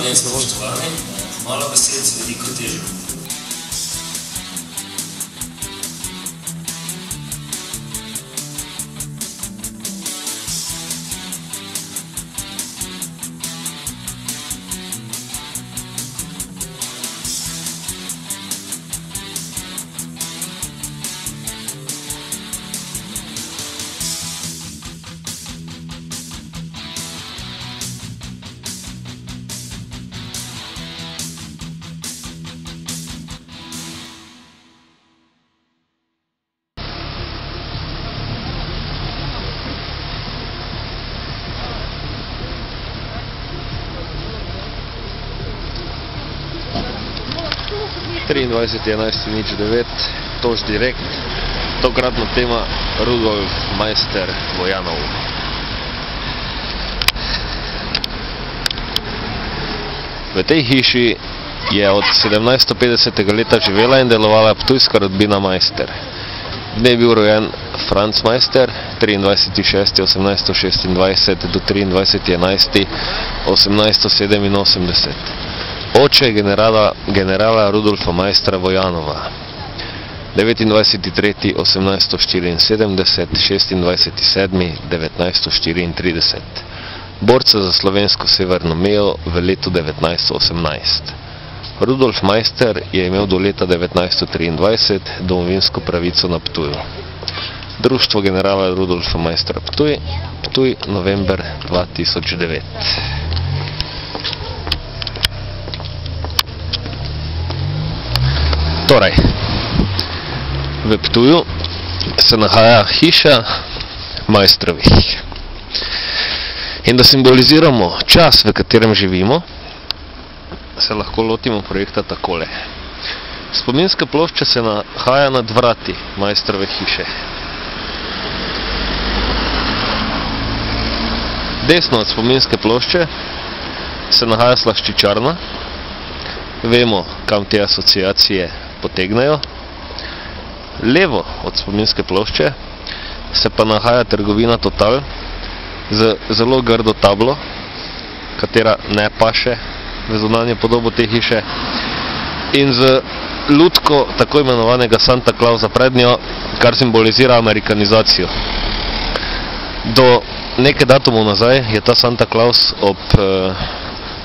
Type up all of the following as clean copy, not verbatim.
Spoštovane in spoštovani, malo besed z veliko težo. Tož direkt, tokratna tema Rudolf Meister Vojanov. V tej hiši je od 1750. leta živela in delovala ptujska rodbina Meister. V njej je bil rojen Franz Meister 23.6.1826 do 23.11.1887. Oče generala Rudolfa Meistera Vojanova. 29.3.1874, 26.7.1934. Borca za slovensko severno mejo v letu 1918. Rudolf Meister je imel do leta 1923 domovinsko pravico na Ptuju. Društvo generala Rudolfa Meistera Ptuj, Ptuj, november 2009. Torej, v Ptuju se nahaja hiša Meistrovih. In da simboliziramo čas, v katerem živimo, se lahko lotimo projekta takole. Spominska plošča se nahaja nad vrati Meistrove hiše. Desno od spominske plošče se nahaja slaščičarna. Vemo, kam te asociacije potegnejo. Levo od spominske plošče se pa nahaja trgovina Total z zelo grdo tablo, katera ne paše v zunanje podobo te hiše, in z lutko tako imenovanega Santa Clausa pred njo, kar simbolizira amerikanizacijo. Do nekaj datumov nazaj je ta Santa Claus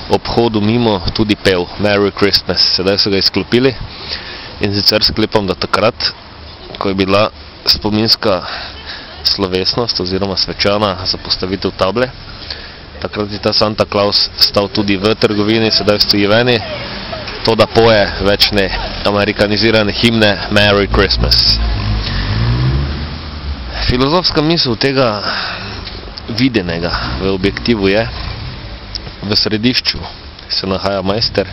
ob hodu mimo tudi pel Merry Christmas. Sedaj so ga izklopili in sicer sklepam, da takrat, ko je bila spominska slovesnost oziroma svečana za postavitev table, takrat je ta Santa Claus stal tudi v trgovini, sedaj stoji veni, to da poje večne amerikanizirane himne Merry Christmas. Filozofska misel tega videnega v objektivu je: v središču se nahaja Meister,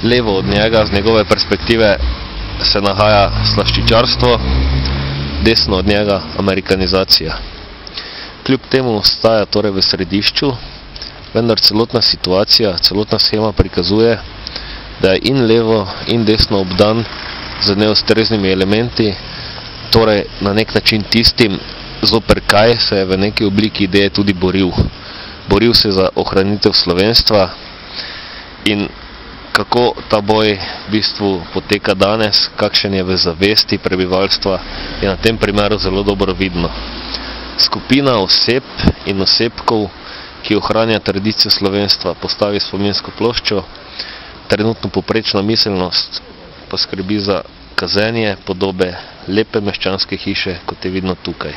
levo od njega, z njegove perspektive, se nahaja slaščičarstvo, desno od njega amerikanizacija. Kljub temu ostaja torej v središču, vendar celotna situacija, celotna schema prikazuje, da je in levo in desno obdan z neustreznimi elementi, torej na nek način tistim, zoper kaj se je v neki obliki ideje tudi boril. Boril se za ohranitev slovenstva in kako ta boj v bistvu poteka danes, kakšen je v zavesti prebivalstva, je na tem primeru zelo dobro vidno. Skupina oseb in osebkov, ki ohranja tradicijo slovenstva, postavi spominsko ploščo, trenutno poprečna miselnost pa skrbi za kazenje podobe lepe meščanske hiše, kot je vidno tukaj.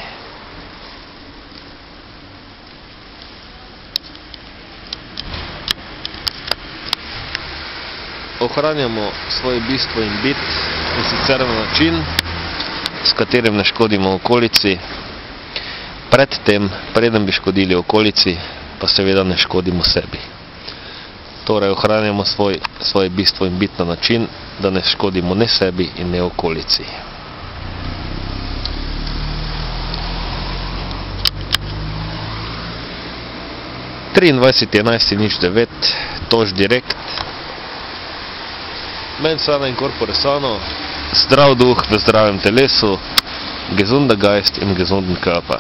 Ohranjamo svoje bistvo in bit, in sicer na način, s katerim ne škodimo okolici. Predtem, preden bi škodili okolici, pa seveda ne škodimo sebi. Torej, ohranjamo svoje bistvo in bit na način, da ne škodimo ne sebi in ne okolici. Tož direkt. Mens sana in corpore sano, zdrav duh v zdravem telesu, gesunder Geist im gesunden Körper.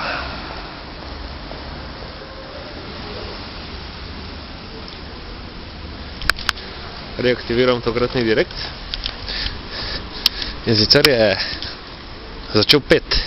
Reaktiviram tokratni direkt. In sicer je začel pet.